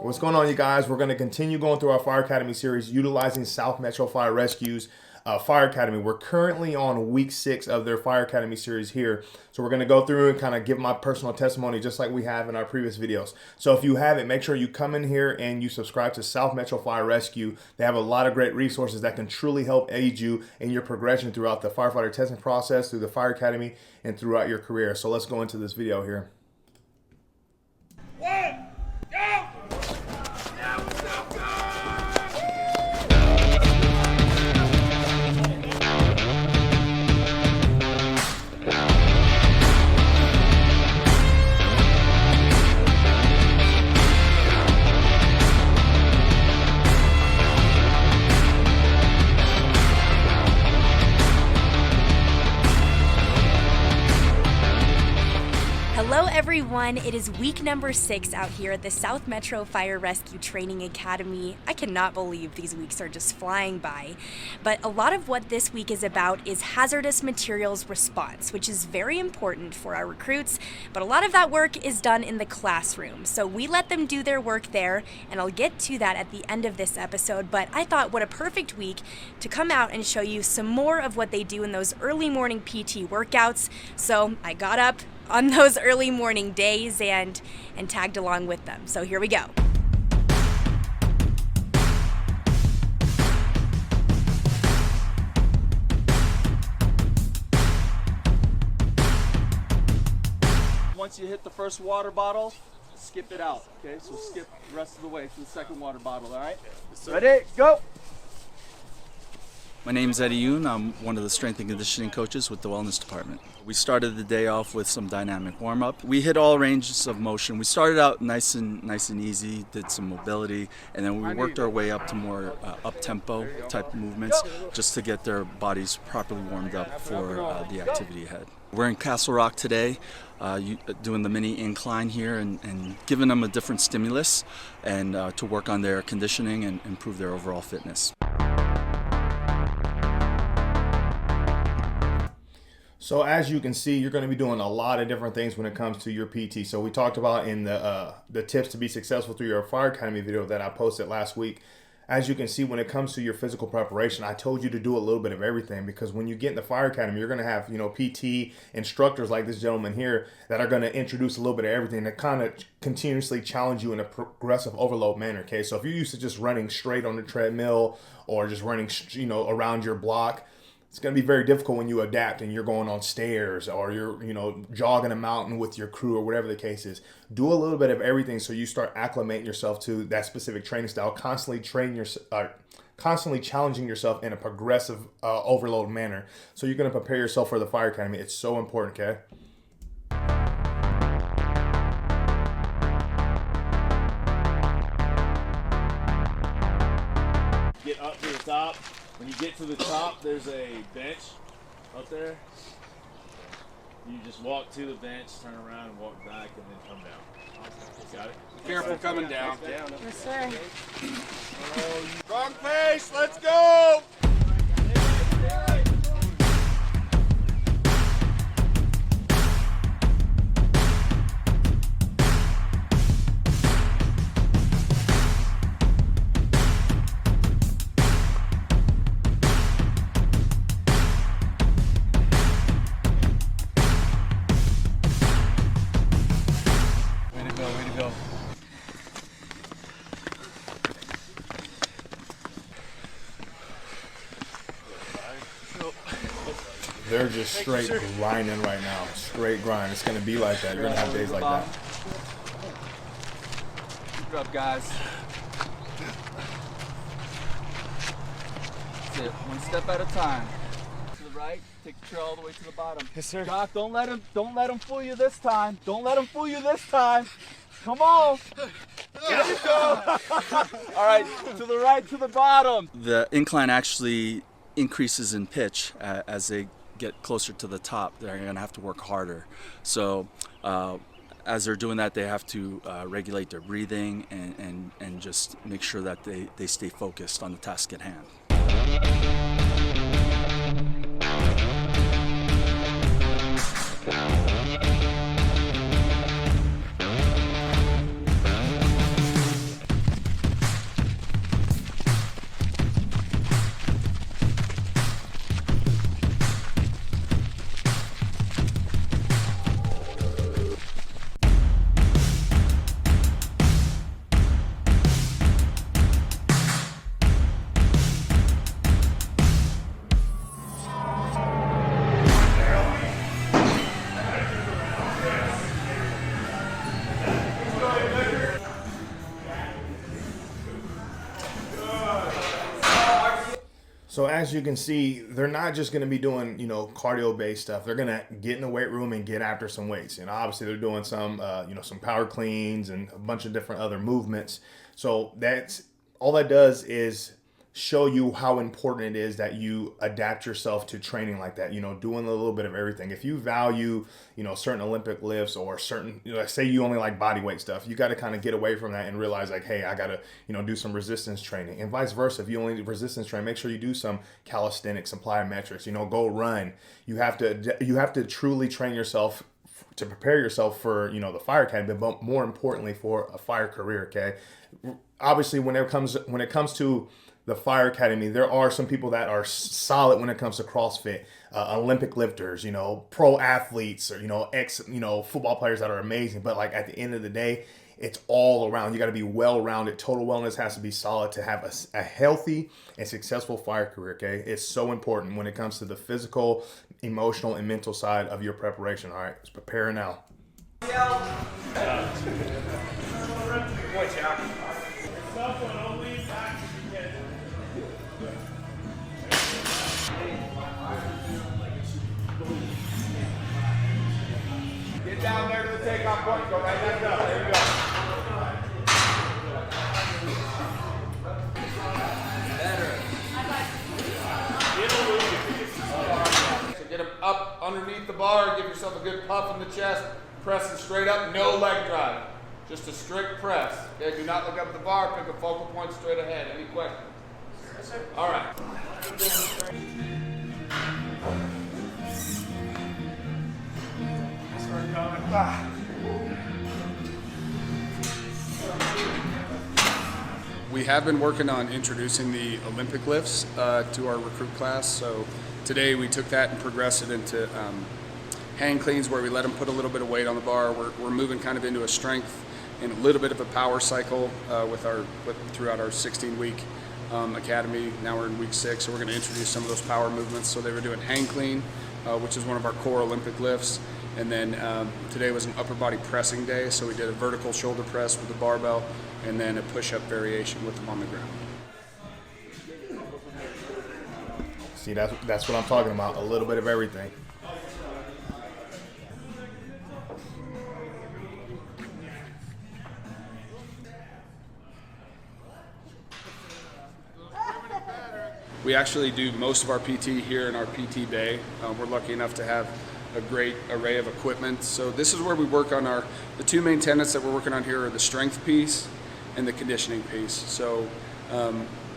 What's going on, you guys? We're going to continue going through our Fire Academy series utilizing South Metro Fire Rescue's Fire Academy. We're currently on week 6 of their Fire Academy series here. So we're going to go through and kind of give my personal testimony just like we have in our previous videos. So if you haven't, make sure you come in here and you subscribe to South Metro Fire Rescue. They have a lot of great resources that can truly help aid you in your progression throughout the firefighter testing process, through the Fire Academy, and throughout your career. So let's go into this video here. One, go! Yeah, what's up, guys? Hello everyone, it is week number 6 out here at the South Metro Fire Rescue Training Academy. I cannot believe these weeks are just flying by, but a lot of what this week is about is hazardous materials response, which is very important for our recruits, but a lot of that work is done in the classroom. So we let them do their work there, and I'll get to that at the end of this episode, but I thought what a perfect week to come out and show you some more of what they do in those early morning PT workouts. So I got up on those early morning days and tagged along with them. So here we go. Once you hit the first water bottle, skip it out, okay? So skip the rest of the way to the second water bottle, all right? Ready, go! My name's Eddie Yoon. I'm one of the strength and conditioning coaches with the wellness department. We started the day off with some dynamic warm-up. We hit all ranges of motion. We started out nice and easy, did some mobility, and then we worked our way up to more up-tempo type movements just to get their bodies properly warmed up for the activity ahead. We're in Castle Rock today, doing the mini incline here and giving them a different stimulus and to work on their conditioning and improve their overall fitness. So as you can see, you're going to be doing a lot of different things when it comes to your PT. So we talked about in the tips to be successful through your Fire Academy video that I posted last week. As you can see, when it comes to your physical preparation, I told you to do a little bit of everything, because when you get in the Fire Academy, you're going to have, PT instructors like this gentleman here that are going to introduce a little bit of everything to kind of continuously challenge you in a progressive overload manner. Okay, so if you're used to just running straight on the treadmill or just running, around your block, it's going to be very difficult when you adapt and you're going on stairs or you're, jogging a mountain with your crew or whatever the case is. Do a little bit of everything so you start acclimating yourself to that specific training style. Constantly challenging yourself in a progressive overload manner. So you're going to prepare yourself for the Fire Academy. It's so important, okay? Get up to the top. When you get to the top, there's a bench up there. You just walk to the bench, turn around and walk back, and then come down. Got it? Careful coming down. Yes, sir. Strong pace, let's go! They're just straight grinding right now. Straight grind. It's going to be like that. You're going to have days like that. Keep it up, guys. That's it. One step at a time. To the right, take the trail all the way to the bottom. Yes, sir. Doc, don't let him fool you this time. Don't let him fool you this time. Come on. There you go. All right, to the right, to the bottom. The incline actually increases in pitch as they get closer to the top. They're going to have to work harder. So as they're doing that, they have to regulate their breathing and just make sure that they stay focused on the task at hand. So as you can see, they're not just going to be doing, cardio-based stuff. They're going to get in the weight room and get after some weights. Obviously they're doing some, some power cleans and a bunch of different other movements. So that's all that does is show you how important it is that you adapt yourself to training like that, doing a little bit of everything. If you value, certain Olympic lifts or certain, say you only like body weight stuff, you got to kind of get away from that and realize like, hey, I got to, do some resistance training, and vice versa. If you only do resistance training, make sure you do some calisthenics, some plyometrics, go run. You have to truly train yourself to prepare yourself for, the fire academy, but more importantly for a fire career. Okay. Obviously when it comes to the fire academy, there are some people that are solid when it comes to CrossFit, Olympic lifters, pro athletes, or, ex, football players that are amazing. But like at the end of the day, it's all around. You got to be well-rounded. Total wellness has to be solid to have a healthy and successful fire career. Okay. It's so important when it comes to the physical, emotional, and mental side of your preparation. All right. Let's prepare now. Get down there to the takeoff point. Go right back up. There you go. So get him up underneath the bar. Give yourself a good puff in the chest. Pressing straight up. No leg drive. Just a strict press. Okay. Do not look up at the bar. Pick a focal point straight ahead. Any questions? Yes, sir. All right. We have been working on introducing the Olympic lifts to our recruit class. So today we took that and progressed it into hang cleans, where we let them put a little bit of weight on the bar. We're moving kind of into a strength and a little bit of a power cycle throughout our 16-week academy. Now we're in week 6, so we're going to introduce some of those power movements. So they were doing hang clean, which is one of our core Olympic lifts. And then today was an upper body pressing day, so we did a vertical shoulder press with the barbell and then a push-up variation with them on the ground. See, that's what I'm talking about, a little bit of everything. We actually do most of our PT here in our PT bay. We're lucky enough to have a great array of equipment. So this is where we work on the two main tenets that we're working on here are the strength piece and the conditioning piece. So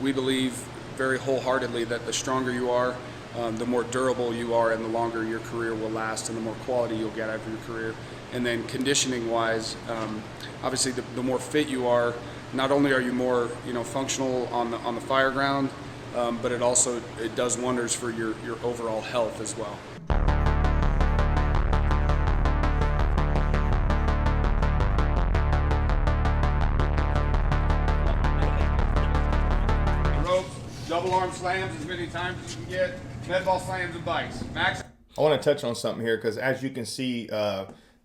we believe very wholeheartedly that the stronger you are, the more durable you are, and the longer your career will last, and the more quality you'll get out of your career. And then conditioning wise, obviously the more fit you are, not only are you more functional on the fire ground, but it does wonders for your overall health as well. Double arm slams as many times as you can get. Med ball slams and bites. Max. I want to touch on something here because as you can see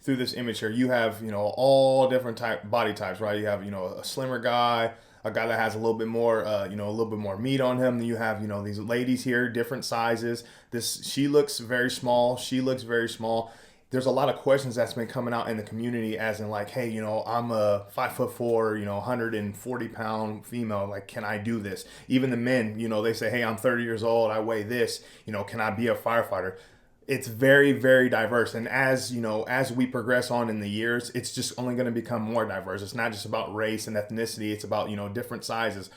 through this image here, you have all different body types, right? You have a slimmer guy, a guy that has a little bit more a little bit more meat on him. Then you have these ladies here, different sizes. She looks very small. She looks very small. There's a lot of questions that's been coming out in the community as in like, hey, I'm a 5'4", 140-pound female. Like, can I do this? Even the men, they say, hey, I'm 30 years old. I weigh this. Can I be a firefighter? It's very, very diverse. And as we progress on in the years, it's just only going to become more diverse. It's not just about race and ethnicity. It's about, different sizes.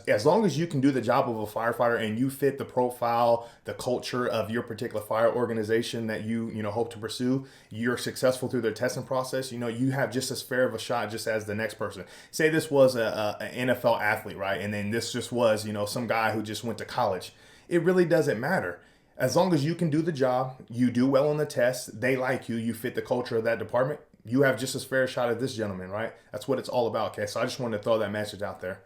As long as you can do the job of a firefighter and you fit the profile, the culture of your particular fire organization that you hope to pursue, you're successful through their testing process. You have just as fair of a shot just as the next person. Say this was an NFL athlete, right? And then this just was, some guy who just went to college. It really doesn't matter. As long as you can do the job, you do well on the test, they like you, you fit the culture of that department, you have just as fair a shot as this gentleman, right? That's what it's all about, okay? So I just wanted to throw that message out there.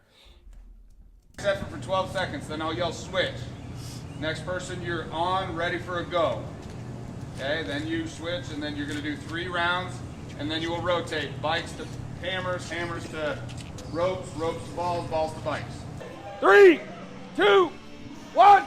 Effort for 12 seconds, then I'll yell switch. Next person, you're on, ready for a go. Okay, then you switch, and then you're going to do 3 rounds, and then you will rotate. Bikes to hammers, hammers to ropes, ropes to balls, balls to bikes. 3, 2, 1.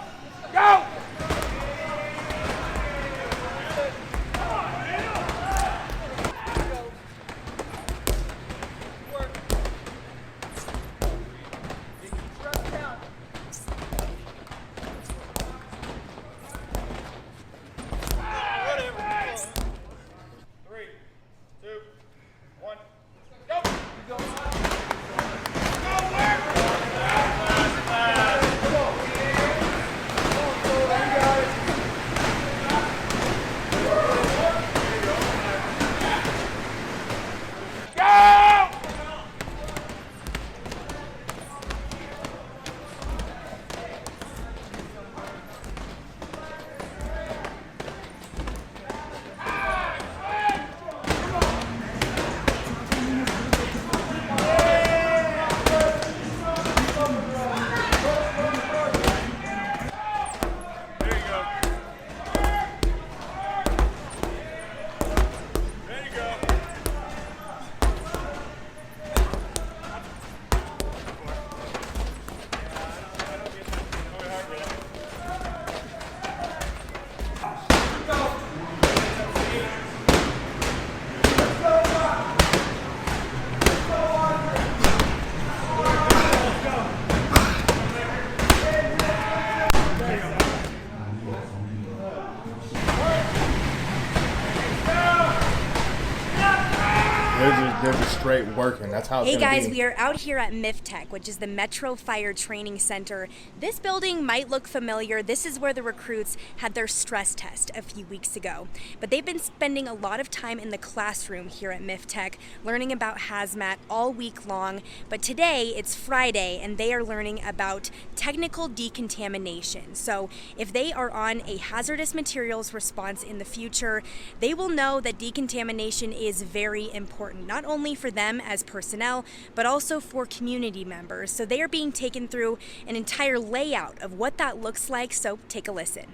They're just straight working. That's how it's Hey gonna guys, be. we are out here at MIFTech, which is the Metro Fire Training Center. This building might look familiar. This is where the recruits had their stress test a few weeks ago. But they've been spending a lot of time in the classroom here at MIFTech, learning about Hazmat all week long. But today, it's Friday, and they are learning about technical decontamination. So if they are on a hazardous materials response in the future, they will know that decontamination is very important, not only for them as personnel, but also for community members. So they are being taken through an entire layout of what that looks like, so take a listen.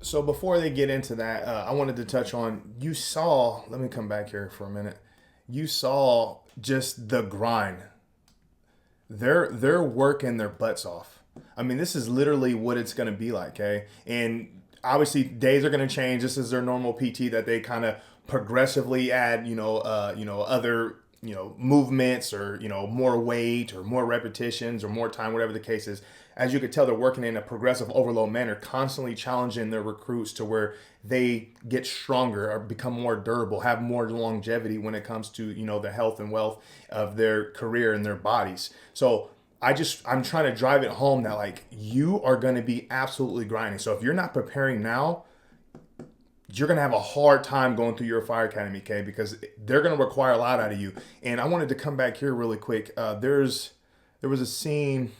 So before they get into that, I wanted to touch on, you saw, let me come back here for a minute. You saw just the grind. They're working their butts off. I mean, this is literally what it's going to be like, okay? And obviously days are going to change. This is their normal PT that they kind of progressively add, other, movements or, more weight or more repetitions or more time, whatever the case is. As you could tell, they're working in a progressive overload manner, constantly challenging their recruits to where they get stronger or become more durable, have more longevity when it comes to, the health and wealth of their career and their bodies. So I'm trying to drive it home that like you are going to be absolutely grinding. So if you're not preparing now, you're going to have a hard time going through your fire academy, okay? Because they're going to require a lot out of you. And I wanted to come back here really quick. There was a scene.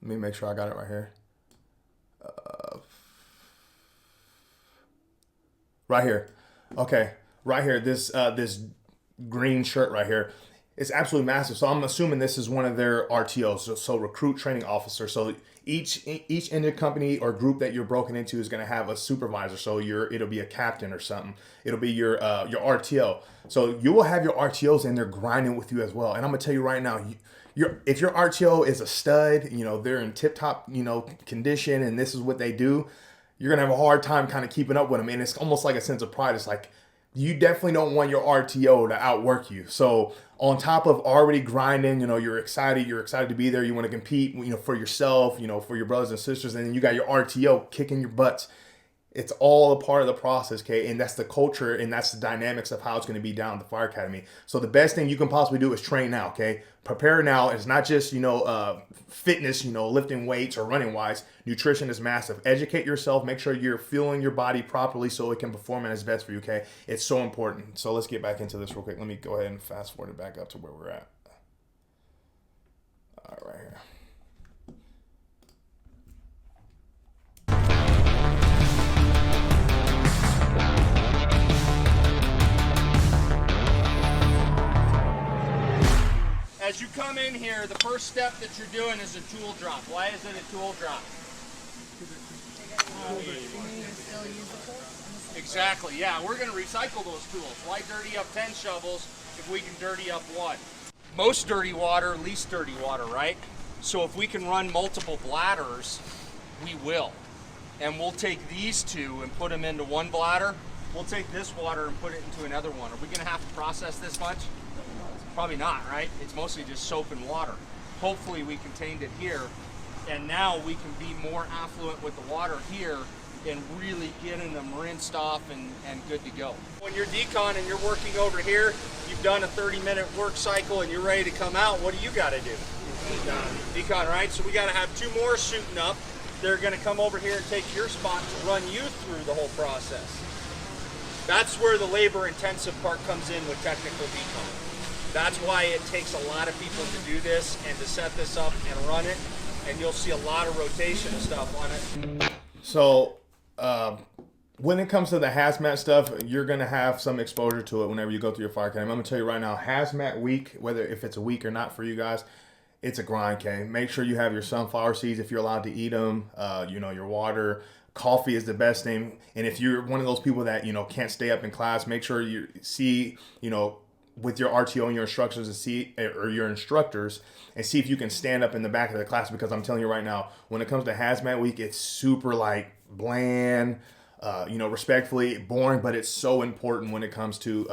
Let me make sure I got it right here. Right here. Okay. Right here. This green shirt right here. It's absolutely massive. So I'm assuming this is one of their RTOs, so recruit training officer. So each intercompany or group that you're broken into is going to have a supervisor. So it'll be a captain or something. It'll be your RTO. So you will have your RTOs and they're grinding with you as well. And I'm gonna tell you right now, if your RTO is a stud, they're in tip top condition and this is what they do, you're gonna have a hard time kind of keeping up with them. And it's almost like a sense of pride. It's like, you definitely don't want your RTO to outwork you. So on top of already grinding, you're excited to be there. You want to compete, for yourself, for your brothers and sisters. And then you got your RTO kicking your butts. It's all a part of the process, okay? And that's the culture and that's the dynamics of how it's going to be down at the Fire Academy. So the best thing you can possibly do is train now, okay? Prepare now. It's not just, fitness, lifting weights or running wise. Nutrition is massive. Educate yourself. Make sure you're fueling your body properly so it can perform at its best for you, okay? It's so important. So let's get back into this real quick. Let me go ahead and fast forward it back up to where we're at. All right, right here. As you come in here, the first step that you're doing is a tool drop. Why is it a tool drop? Exactly, yeah. We're going to recycle those tools. Why dirty up 10 shovels if we can dirty up one? Most dirty water, least dirty water, right? So if we can run multiple bladders, we will. And we'll take these two and put them into one bladder. We'll take this water and put it into another one. Are we going to have to process this much? Probably not, right? It's mostly just soap and water. Hopefully we contained it here, and now we can be more affluent with the water here and really getting them rinsed off and good to go. When you're decon and you're working over here, you've done a 30-minute work cycle and you're ready to come out, what do you got to do? Decon, right? So we got to have two more suiting up. They're going to come over here and take your spot to run you through the whole process. That's where the labor-intensive part comes in with technical decon. That's why it takes a lot of people to do this and to set this up and run it, and you'll see a lot of rotation and stuff on it. So when it comes to the hazmat stuff, you're going to have some exposure to it whenever you go through your fire academy. I'm going to tell you right now, hazmat week, whether if it's a week or not for you guys, it's a grind, okay? Make sure you have your sunflower seeds if you're allowed to eat them, your water. Coffee is the best thing. And if you're one of those people that, can't stay up in class, make sure you see, with your RTO and your instructors and see if you can stand up in the back of the class, because I'm telling you right now, when it comes to hazmat week, it's super like bland. respectfully boring, but it's so important when it comes to,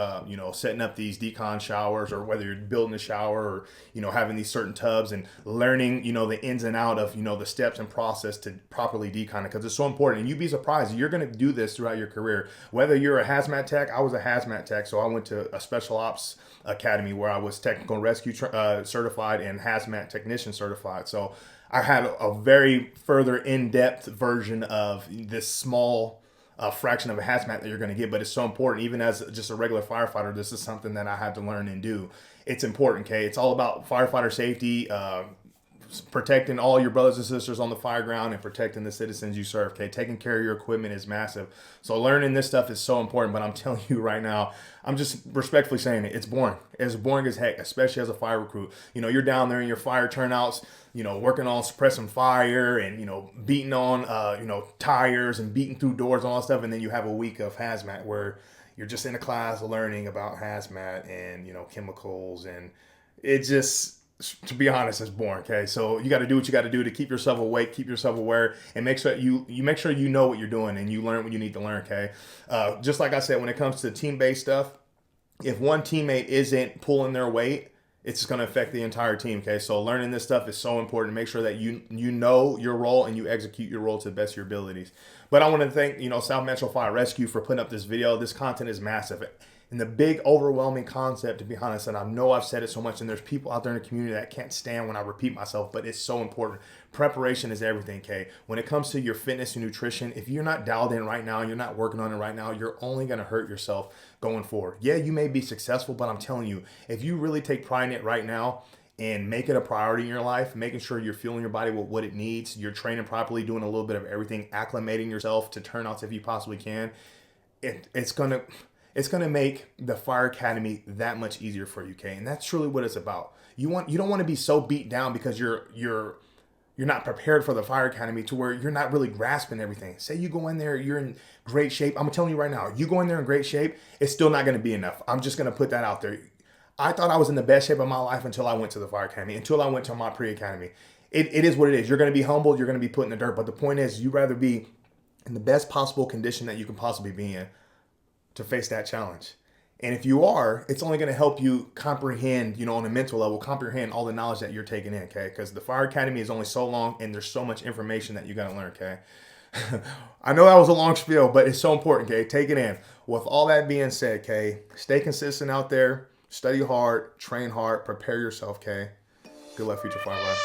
setting up these decon showers, or whether you're building a shower, or, having these certain tubs, and learning, the ins and out of, the steps and process to properly decon it, because it's so important. And you'd be surprised, you're going to do this throughout your career. Whether you're a hazmat tech, I was a hazmat tech, so I went to a special ops academy where I was technical rescue certified and hazmat technician certified. So I had a very further in-depth version of this small fraction of a hazmat that you're going to get, but it's so important. Even as just a regular firefighter, this is something that I had to learn and do. It's important, okay? It's all about firefighter safety, protecting all your brothers and sisters on the fire ground, and protecting the citizens you serve, okay? Taking care of your equipment is massive. So learning this stuff is so important, but I'm telling you right now, I'm just respectfully saying it's boring. It's boring as heck, especially as a fire recruit. You're down there in your fire turnouts, working on suppressing fire, and, beating on, tires, and beating through doors and all that stuff. And then you have a week of hazmat where you're just in a class learning about hazmat and, chemicals, and it just, to be honest, it's boring, okay? So you got to do what you got to do to keep yourself awake, keep yourself aware, and make sure you make sure you know what you're doing, and you learn what you need to learn, okay? Just like I said, when it comes to team-based stuff, if one teammate isn't pulling their weight, it's going to affect the entire team, okay? So learning this stuff is so important. Make sure that you know your role and you execute your role to the best of your abilities. But I want to thank, South Metro Fire Rescue for putting up this video. This content is massive. And the big overwhelming concept, to be honest, and I know I've said it so much, and there's people out there in the community that can't stand when I repeat myself, but it's so important. Preparation is everything, okay? When it comes to your fitness and nutrition, if you're not dialed in right now, you're not working on it right now, you're only going to hurt yourself going forward. Yeah, you may be successful, but I'm telling you, if you really take pride in it right now and make it a priority in your life, making sure you're fueling your body with what it needs, you're training properly, doing a little bit of everything, acclimating yourself to turnouts if you possibly can, it's going to make the fire academy that much easier for you, okay? And that's truly what it's about. You don't want to be so beat down because you're not prepared for the fire academy to where you're not really grasping everything. Say you go in there, you're in great shape. I'm telling you right now, you go in there in great shape, it's still not going to be enough. I'm just going to put that out there. I thought I was in the best shape of my life until I went to the fire academy, until I went to my pre-academy. It is what it is. You're going to be humbled. You're going to be put in the dirt. But the point is, you'd rather be in the best possible condition that you can possibly be in to face that challenge. And if you are, it's only going to help you comprehend, on a mental level, comprehend all the knowledge that you're taking in, okay? Because the fire academy is only so long, and there's so much information that you got to learn, okay? I know that was a long spiel, but it's so important, okay? Take it in. With all that being said, okay, stay consistent out there, study hard, train hard, prepare yourself, okay? Good luck, future firefighters.